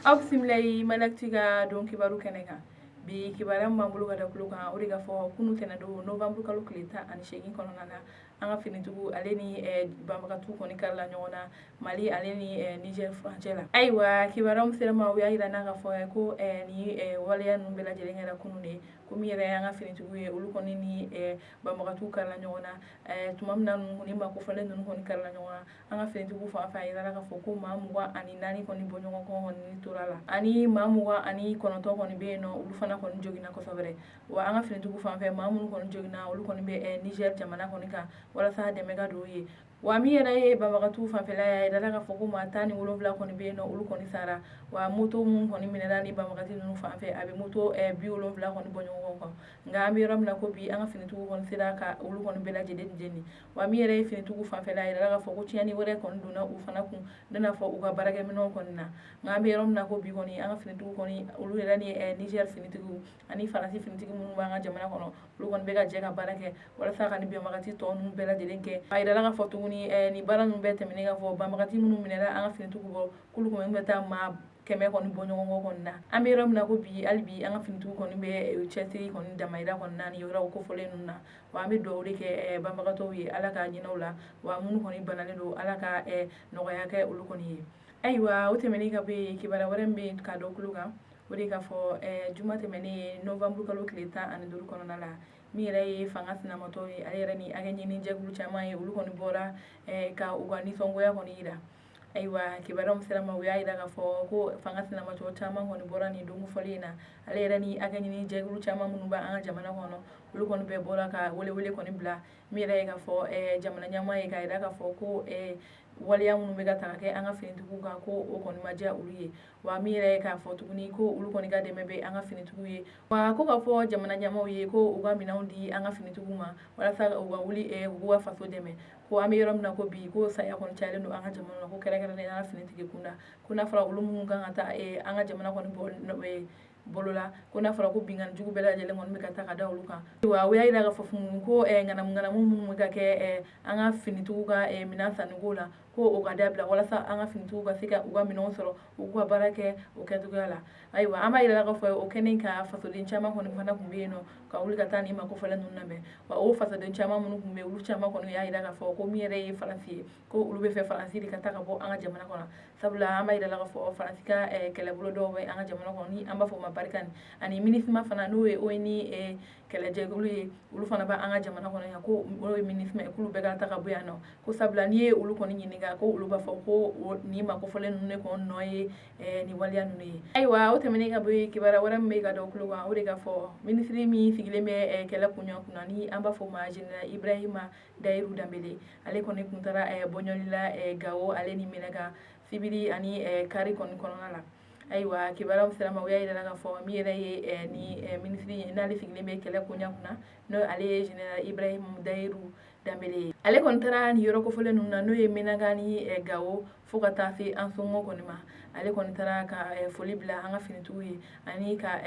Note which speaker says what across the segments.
Speaker 1: aw bisimilai malaktiga don kibaru kɛnɛ kan bi kibaruya min b'an bolo ka da kulo kan o de ka fɔ kunu tɛnɛ don novembre kalo tile 18 kɔnɔna na an ka finitigiw ale ni banbagatu kɔni karila ɲɔgɔn na Mali ale ni Niger furancɛ la. Ayiwa kibaruya min sera ma o y'a yira n'a ka fɔ ko ni waleya ninnu bɛɛ lajɛlen kɛra kunu de komi yɛrɛ y'an ka finitigiw ye olu kɔni ni banbagatu karila ɲɔgɔn na tuma min na ni makofɔlen ninnu kɔni karila ɲɔgɔn na an ka finitigiw fan fɛ a yira k'a fɔ ko maa 24 kɔni bɔɲɔgɔn kɔ kɔni tora la ani maa 29 kɔni bɛ yen nɔ olu fana kɔni joginna kosɛbɛ wa an ka finitigiw fan fɛ maa minnu kɔni joginna olu kɔni bɛ Niger jamana kɔni kan walasa dɛmɛ ka don u ye wa min yɛrɛ ye banbagatu fanfɛla y'a yira k'a fɔ ko maa 17 kɔni bɛ yen nɔ olu kɔni sara wa moto minnu kɔni minɛla ni banbagatu ninnu fan fɛ a bɛ moto 70 kɔni bɔ ɲɔgɔn kan nka an bɛ yɔrɔ min na ko bi an ka finitigiw kɔni sera ka olu kɔni bɛɛ lajɛlen jeni wa min yɛrɛ ye finitigiw fanfɛla y'a yira k'a fɔ ko tiɲɛni wɛrɛ kɔni donna u fana kun ne n'a fɔ u ka baarakɛminɛnw kɔni na nka an bɛ yɔrɔ min na ko bi kɔni an ka finitigiw kɔni olu yɛrɛ ni Niger finitigiw ani Faransi finitigi minnu b'an ka jamana kɔnɔ olu kɔni bɛ ka jɛ ka baara kɛ walasa ka ni banbagati tɔ ninnu bɛɛ lajɛlen kɛ a yira k'a fɔ tuguni ni baara ninnu bɛɛ tɛmɛnen ka fɔ banbagati minnu minɛla an ka finitigiw bɔ k'olu kɔni bɛ taa maa 100 kɔni bɔ ɲɔgɔn kɔ kɔni na an bɛ yɔrɔ min na ko bi hali bi an ka finitigiw kɔni bɛ cɛsiri kɔni damayira kɔni na ni yɔrɔ kofɔlen ninnu na wa an bɛ dugawu de kɛ banbagatɔw ye ala ka ɲinɛw la wa minnu kɔni banalen don ala ka nɔgɔya kɛ olu kɔni ye ayiwa o tɛmɛnen ka bɔ yen kibaruya wɛrɛ min bɛ ka dɔ kulo kan o de ka fɔ juma tɛmɛnen ye novembre kalo tile 15 kɔnɔna la min yɛrɛ ye fanga sinamatɔ ye ale yɛrɛ ni a kɛ ɲini jɛkulu caman ye olu kɔni bɔra ka u ka nisɔngoya kɔni yira ayiwa kibaruya min sera ma u y'a yira k'a fɔ ko fanga sinamatɔ caman kɔni bɔra nin don fɔli in na ale yɛrɛ ni a kɛ ɲini jɛkulu caman minnu bɛ an ka jamana kɔnɔ olu kɔni bɛɛ bɔra ka welewele kɔni bila min yɛrɛ ye k'a fɔ jamana ɲɛmaa ye k'a yira k'a fɔ ko waleya minnu bɛ ka ta ka kɛ an ka finitigiw kan ko o kɔni ma diya olu ye wa min yɛrɛ ye k'a fɔ tuguni ko olu kɔni ka dɛmɛ bɛ an ka finitigiw ye wa ko ka fɔ jamana ɲɛmaaw ye ko u ka minɛnw di an ka finitigiw ma walasa u ka wuli u k'u ka faso dɛmɛ ko an bɛ yɔrɔ min na ko bi ko saya kɔni cayalen don an ka jamana na ko kɛrɛnkɛrɛnnen an ka finitigi kunda ko n'a fɔra olu minnu kan ka taa an ka jamana kɔni bolo la ko n'a fɔra ko binkani jugu bɛɛ lajɛlen kɔni bɛ ka taa ka da olu kan wa u y'a yira k'a fɔ ko ŋanamu minnu bɛ ka kɛ an ka finitigiw ka minɛn sanniko la ko o ka dabila walasa an ka finitigiw ka se ka u ka minɛnw sɔrɔ u k'u ka baara kɛ o kɛcogoya la ayiwa an b'a yira k'a fɔ o kɛnɛ ka fasoden caman kɔni fana tun bɛ yen nɔ ka wuli ka taa nin makofɔlen ninnu lamɛn wa o fasoden caman minnu tun bɛ yen olu caman kɔni y'a yira k'a fɔ ko min yɛrɛ ye Faransi ye ko olu bɛ fɛ Faransi de ka taa ka bɔ an ka jamana kɔnɔ sabula an b'a yira k'a fɔ Faransi ka kɛlɛbolo dɔw bɛ an ka jamana kɔnɔ ni an b'a fɔ o ma barikani ani MINUSMA fana n'o ye ONU kɛlɛjɛkulu ye olu fana bɛ an ka jamana kɔnɔ yan ko o ye MINUSMA k'olu bɛɛ ka taa ka bɔ yan nɔ ko sabula n'i ye olu kɔni ɲininka ko olu b'a fɔ ko nin makofɔlen ninnu de kɔni nɔ ye nin waleya ninnu ye ayiwa o tɛmɛnen ka bɔ yen kibaruya wɛrɛ min bɛ ka da o kulo kan o de ka fɔ minisiri min sigilen bɛ kɛlɛ kunɲɔgɔn kunna ni an b'a fɔ o ma Général Ibrahima Dayiru Danbele ale kɔni tun taara bɔɲɔli la Gawo ale ni Mɛnɛga sibiri ani kari kɔni kɔnɔna la ayiwa kibaruya min sera ma o y'a yira k'a fɔ min yɛrɛ ye ni minisiri ye n'ale sigilen bɛ kɛlɛ kunɲɔgɔn kunna n'o ale ye Général Ibrahima Dayiru Danbele ye ale kɔni taara nin yɔrɔ kofɔlen ninnu na n'o ye Mɛnɛga ni Gawo fo ka taa se an sɔngɔ kɔni ma ale kɔni taara ka foli bila an ka finitigiw ye ani ka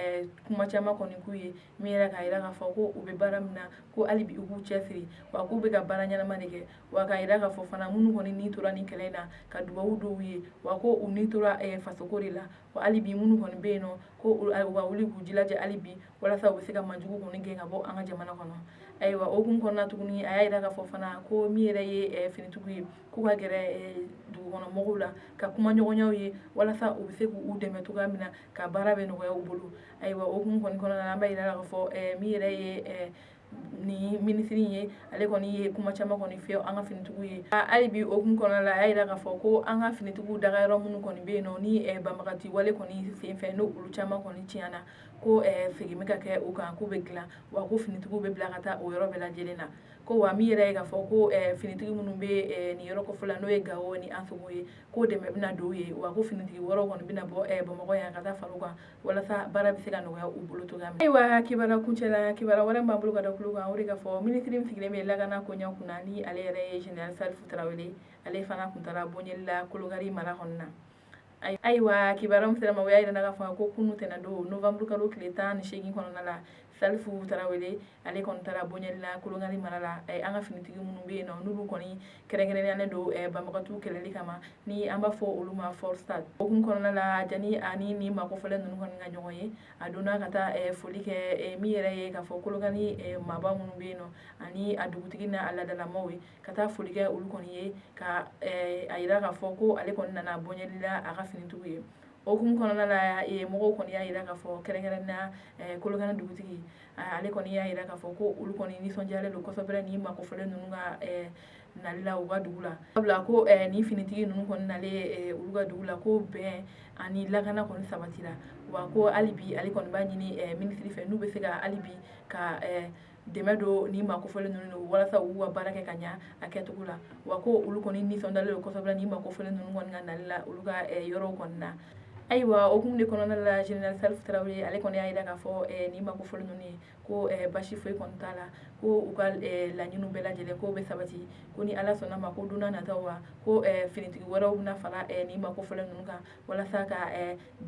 Speaker 1: kuma caman kɔni k'u ye min yɛrɛ k'a yira k'a fɔ ko u bɛ baara min na ko hali bi u k'u cɛsiri wa k'u bɛ ka baara ɲɛnama de kɛ wa k'a yira k'a fɔ fana minnu kɔni ni tora nin kɛlɛ in na ka dubabu dɔw ye wa ko u ni tora fasoko de la wa hali bi minnu kɔni bɛ yen nɔ ko u ka wuli k'u jilaja hali bi walasa u bɛ se ka manjugu kɔni gɛn ka bɔ an ka jamana kɔnɔ ayiwa o hukumu kɔnɔna tuguni a y'a yira k'a fɔ fana ko min yɛrɛ ye finitigiw ye k'u ka gɛrɛ dugukɔnɔmɔgɔw la ka kuma ɲɔgɔnyaw ye walasa u bɛ se k'u dɛmɛ cogoya min na ka baara bɛ nɔgɔya u bolo ayiwa o hukumu kɔni kɔnɔna na an b'a yira k'a fɔ min yɛrɛ ye ni minisiri ye ale kɔni ye kuma caman kɔni fɔ an ka finitigiw ye hali bi o hukumu kɔnɔna la a y'a yira k'a fɔ ko an ka finitigiw dagayɔrɔ minnu kɔni bɛ yen nɔ ni banbagati wale kɔni senfɛ n'o olu caman kɔni tiɲɛna ko segin bɛ ka kɛ u kan k'u bɛ dilan wa ko finitigiw bɛ bila ka taa o yɔrɔ bɛɛ lajɛlen na ko wa min yɛrɛ ye k'a fɔ ko finitigi minnu bɛ nin yɔrɔ kɔfɛ la n'o ye Gawo ni Ansogo ye ko dɛmɛ bɛna don u ye wa ko finitigi wɔɔrɔ kɔni bɛna bɔ Bamakɔ yan ka taa fara u kan walasa baara bɛ se ka nɔgɔya u bolo cogoya min na ayiwa kibaruya kuncɛ la kibaruya wɛrɛ min b'an bolo ka da kulo kan o de ka fɔ minisiri min sigilen bɛ lakana koɲɛw kunna ni ale yɛrɛ ye Général Salifu Tarawele ale fana tun taara bɔɲɛli la Kolokari mara kɔnɔna na ayiwa kibaruya min sera ma o y'a yira k'a fɔ ko kunu tɛnɛn don novembre kalo tile 18 kɔnɔna la Salifu Tarawele ale kɔni taara bonyali la Kolokani mara la an ka finitigi minnu bɛ yen nɔ n'olu kɔni kɛrɛnkɛrɛnnen don banbagatu kɛlɛli kama ni an b'a fɔ olu ma force stade okumu kɔnɔna la jani ani ni makofɔlen ninnu kɔni ka ɲɔgɔn ye a donna ka taa foli kɛ min yɛrɛ ye k'a fɔ Kolokani maaba minnu bɛ yen nɔ ani a dugutigi n'a ladalamaw ye ka taa foli kɛ olu kɔni ye ka a yira k'a fɔ ko ale kɔni nana bonyali la a ka finitigiw ye okumu kɔnɔna la mɔgɔw kɔni y'a yira k'a fɔ kɛrɛnkɛrɛnnenya Kolokani dugutigi ale kɔni y'a yira k'a fɔ ko olu kɔni nisɔndiyalen don kosɛbɛ ni makofɔlen ninnu ka nali la u ka dugu la sabula ko ni finitigi ninnu kɔni nalen olu ka dugu la ko bɛn ani lakana kɔni sabatira wa ko hali bi ale kɔni b'a ɲini minisiri fɛ n'u bɛ se ka hali bi ka dɛmɛ don ni makofɔlen ninnu walasa u ka baara kɛ ka ɲa a kɛcogo la wa ko olu kɔni nisɔndiyalen don kosɛbɛ ni makofɔlen ninnu kɔni ka nali la olu ka yɔrɔw kɔni na ayiwa okumu de kɔnɔna la General Salifu Tarawele ale kɔni y'a yira k'a fɔ ni makofɔlen ninnu ye ko basi foyi kɔni t'a la ko u ka laɲiniw bɛɛ lajɛlen ko bɛ sabati ko ni Ala sɔnna ma ko don n'a nataw la ko finitigi wɛrɛw bɛna fara ni makofɔlen ninnu kan walasa ka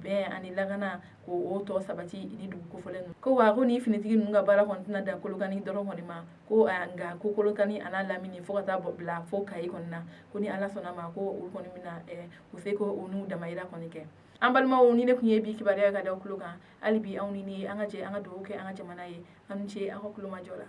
Speaker 1: bɛn ani lakana k'o tɔ sabati ni dugu kofɔlen ninnu ko wa ko ni finitigi ninnu ka baara kɔni tɛna dan Kolokani dɔrɔn kɔni ma ko nka ko Kolokani a n'a lamini fo ka taa bila fo Kayi kɔni na ko ni Ala sɔnna ma ko olu kɔni bɛna u se ko u n'u damayira kɔni kɛ an balimaw ni ne tun ye bi kibaruya ka da aw tulo kan hali bi anw ni an ka jɛ an ka dugawu kɛ an ka jamana ye an ni ce aw ka kulomajɔ la